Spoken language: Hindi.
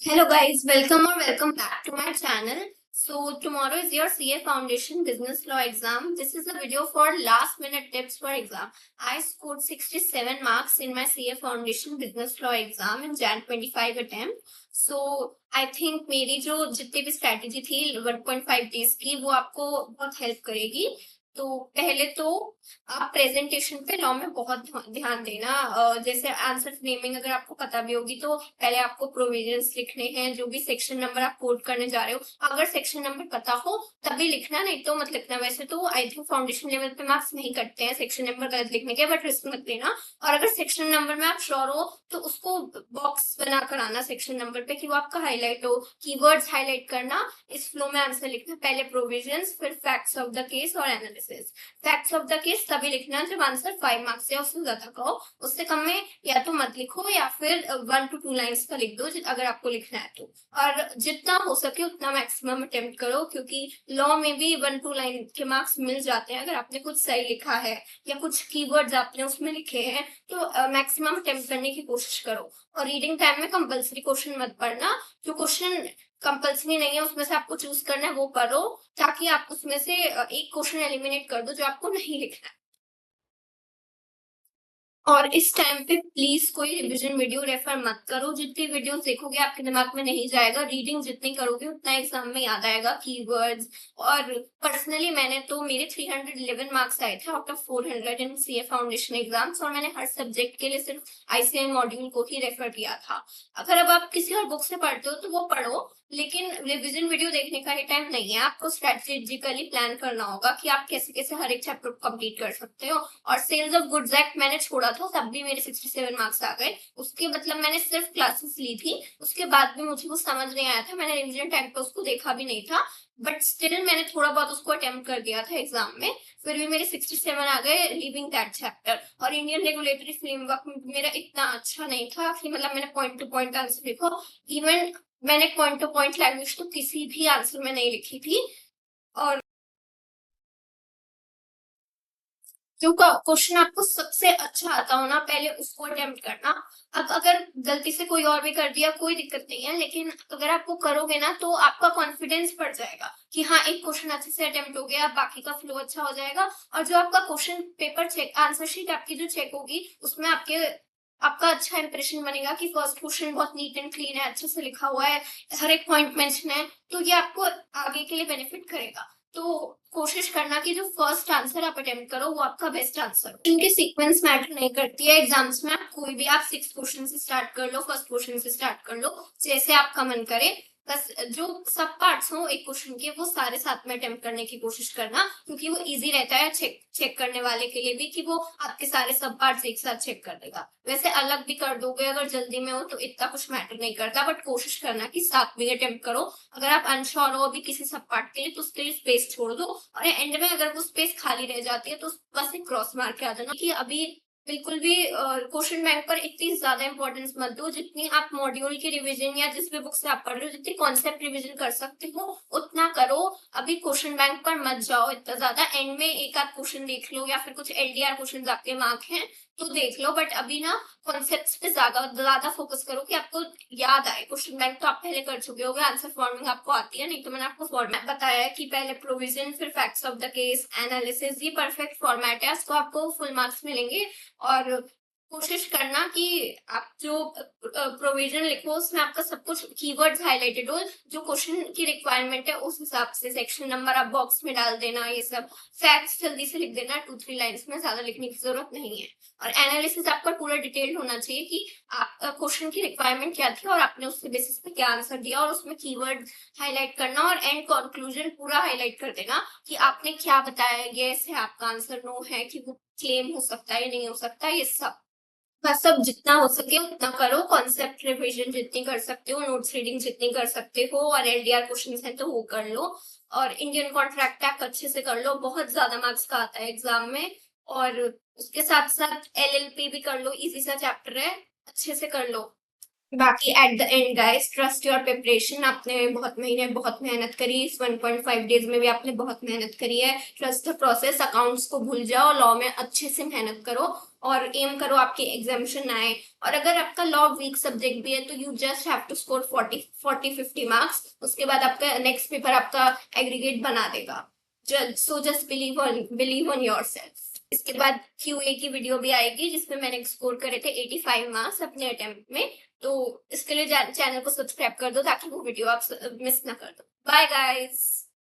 Hello guys, welcome or welcome back to my channel. So tomorrow is your CA Foundation Business Law exam. This is a video for last minute tips for exam. I scored 67 marks in my CA Foundation Business Law exam in Jan 25 attempt. So I think मेरी जो जितनी भी स्ट्रैटेजी थी 1.5 डेज की वो आपको बहुत हेल्प करेगी. तो पहले तो आप प्रेजेंटेशन पे लॉ में बहुत ध्यान देना. जैसे आंसर फ्रेमिंग अगर आपको पता भी होगी तो पहले आपको प्रोविजंस लिखने हैं. जो भी सेक्शन नंबर आप कोट करने जा रहे हो, अगर सेक्शन नंबर पता हो तभी लिखना, नहीं तो मत लिखना. वैसे तो आई थिंक फाउंडेशन लेवल पे मार्क्स नहीं कटते हैं सेक्शन नंबर गलत लिखने के, बट रिस्क मत लेना. और अगर सेक्शन नंबर में आप श्योर हो तो उसको बॉक्स बना कर आना सेक्शन नंबर पे कि वो आपका हाईलाइट हो. कीवर्ड्स हाईलाइट करना, इस फ्लो में आंसर लिखना. पहले प्रोविजंस, फिर फैक्ट्स ऑफ द केस और analysis. Facts of the case तभी लिखना जब आंसर 5 मार्क्स से उससे ज्यादा का हो. उससे कम में या तो मत लिखो या फिर 1 to 2 लाइन्स का लिख दो अगर आपको लिखना है तो. और जितना हो सके उतना मैक्सिमम अटेम्प्ट करो, क्योंकि लॉ में भी 1-2 लाइन के मार्क्स मिल जाते हैं अगर आपने कुछ सही लिखा है या कुछ कीवर्ड्स आपने उसमें लिखे हैं. तो मैक्सिमम अटेम्प्ट करने की कोशिश करो. और रीडिंग टाइम में कंपल्सरी क्वेश्चन मत पढ़ना. जो क्वेश्चन कंपल्सरी नहीं है उसमें से आपको चूज करना है वो पढ़ो, ताकि आप उसमें से एक क्वेश्चन एलिमिनेट कर दो जो आपको नहीं लिखना है. और इस टाइम पे प्लीज कोई रिवीजन वीडियो रेफर मत करो. जितनी वीडियोस देखोगे आपके दिमाग में नहीं जाएगा. रीडिंग जितनी करोगे उतना एग्जाम में याद आएगा, कीवर्ड्स. और पर्सनली मैंने तो मेरे 311 मार्क्स आए थे out of 400 in CA foundation exams, और मैंने हर सब्जेक्ट के लिए सिर्फ आईसीआई मॉड्यूल को ही रेफर किया था. अगर अब आप किसी और बुक से पढ़ते हो तो वो पढ़ो, लेकिन रिवीजन वीडियो देखने का ही टाइम नहीं है. आपको स्ट्रेटेजिकली प्लान करना होगा कि आप कैसे कैसे हर एक चैप्टर को कंप्लीट कर सकते हो. और सेल्स ऑफ गुड्स एक्ट मैंने छोड़ा था तब भी मेरे 67 मार्क्स आ गए. उसके मतलब मैंने सिर्फ क्लासेस ली थी, उसके बाद भी मुझे वो समझ नहीं आया था. मैंने रिवीजन टाइम पे उसको देखा भी नहीं था, बट स्टिल मैंने थोड़ा बहुत उसको अटेम्प्ट कर दिया था एग्जाम में. फिर भी मेरे 67 आ गए लिविंग दैट चैप्टर. और इंडियन रेगुलेटरी फ्रेमवर्क मेरा इतना अच्छा नहीं था कि मतलब मैंने पॉइंट टू पॉइंट आंसर लिखो. इवन मैंने पॉइंट टू पॉइंट लैंग्वेज तो किसी भी आंसर में नहीं लिखी थी. और जो क्वेश्चन आपको सबसे अच्छा आता हो ना, पहले उसको अटेम्प्ट करना. अब अगर गलती से कोई और भी कर दिया कोई दिक्कत नहीं है, लेकिन अगर आप वो करोगे ना तो आपका कॉन्फिडेंस बढ़ जाएगा कि हाँ एक क्वेश्चन अच्छे से अटेम्प्ट हो गया, बाकी का फ्लो अच्छा हो जाएगा. और जो आपका question paper check, answer sheet आपकी जो चेक होगी उसमें आपका अच्छा इंप्रेशन बनेगा कि फर्स्ट क्वेश्चन बहुत नीट एंड क्लीन है, अच्छे से लिखा हुआ है, हर एक पॉइंट मेंशन है. तो ये आपको आगे के लिए बेनिफिट करेगा. तो कोशिश करना कि जो फर्स्ट आंसर आप अटेम्प्ट करो वो आपका बेस्ट आंसर हो. इनकी सीक्वेंस मैटर नहीं करती है एग्जाम्स में. आप कोई भी आप 6 क्वेश्चन से स्टार्ट कर लो, फर्स्ट क्वेश्चन से स्टार्ट कर लो, जैसे आपका मन करे. बस जो सब पार्ट्स हो एक क्वेश्चन के वो सारे साथ में अटेम्प्ट करने की कोशिश करना, क्योंकि वो इजी रहता है चेक करने वाले के लिए भी कि वो आपके सारे सब पार्ट्स एक साथ चेक कर देगा. वैसे अलग भी कर दोगे अगर जल्दी में हो तो इतना कुछ मैटर नहीं करता, बट कोशिश करना कि साथ में अटेम्प्ट करो. अगर आप अनश्योर हो अभी किसी सब पार्ट के लिए तो उसके लिए स्पेस छोड़ दो, और एंड में अगर वो स्पेस खाली रह जाती है तो बस एक क्रॉस मार के आ जाना कि अभी बिल्कुल भी क्वेश्चन बैंक पर इतनी ज्यादा इंपॉर्टेंस मत दो. जितनी आप मॉड्यूल की रिवीजन या जिस भी बुक से आप पढ़ रहे हो जितनी कॉन्सेप्ट रिवीजन कर सकते हो उतना करो. अभी क्वेश्चन बैंक पर मत जाओ इतना ज्यादा. एंड में एक आध क्वेश्चन देख लो या फिर कुछ एलडीआर क्वेश्चन आपके मार्क हैं तो देख लो, बट अभी ना कॉन्सेप्ट्स पे ज्यादा फोकस करो कि आपको याद आए. क्वेश्चन बैंक तो आप पहले कर चुके होगे, आंसर फॉर्मिंग आपको आती है. नहीं तो मैंने आपको फॉर्मेट बताया है कि पहले प्रोविजन फिर facts of the case analysis. ये परफेक्ट फॉर्मेट है, इसको आपको फुल मार्क्स मिलेंगे. और कोशिश करना कि आप जो प्रोविजन लिखो उसमें आपका सब कुछ कीवर्ड्स हाईलाइटेड हो. जो क्वेश्चन की रिक्वायरमेंट है उस हिसाब से सेक्शन नंबर आप बॉक्स में डाल देना. ये सब फैक्ट्स जल्दी से लिख देना, 2-3 लाइन्स में, ज्यादा लिखने की जरूरत नहीं है. और एनालिसिस आपका पूरा डिटेल्ड होना चाहिए कि आप क्वेश्चन की रिक्वायरमेंट क्या थी और आपने उसके बेसिस पे क्या आंसर दिया, और उसमें कीवर्ड हाईलाइट करना. और एंड कंक्लूजन पूरा हाईलाइट कर देना कि आपने क्या बताया, यस है आपका आंसर, नो है कि वो क्लेम हो सकता है नहीं हो सकता. ये सब बस सब जितना हो सके उतना करो. कॉन्सेप्ट रिविजन जितनी कर सकते हो, नोट्स रीडिंग जितनी कर सकते हो, और एलडीआर क्वेश्चंस हैं तो वो कर लो. और इंडियन कॉन्ट्रैक्ट एक्ट अच्छे से कर लो, बहुत ज्यादा मार्क्स का आता है एग्जाम में. और उसके साथ साथ एलएलपी भी कर लो, इजी सा चैप्टर है, अच्छे से कर लो. बाकी at the end guys, trust your preparation. आपने बहुत महीने बहुत मेहनत करी, इस 1.5 डेज में भी आपने बहुत मेहनत करी है। ट्रस्ट द प्रोसेस, अकाउंट्स को भूल जाओ, लॉ में अच्छे से मेहनत करो और एम करो आपकी एग्जामिशन आए। और अगर आपका लॉ वीक सब्जेक्ट भी है तो you just have to score 40-50 marks, उसके बाद आपका नेक्स्ट पेपर आपका एग्रीगेट बना देगा। So just believe on yourself. इसके बाद क्यूए की वीडियो भी आएगी जिसमें मैंने स्कोर करे थे 85 मार्क्स अपने अटेम्प्ट में। तो इसके लिए चैनल को सब्सक्राइब कर दो ताकि वो वीडियो आप मिस ना कर दो। Bye guys.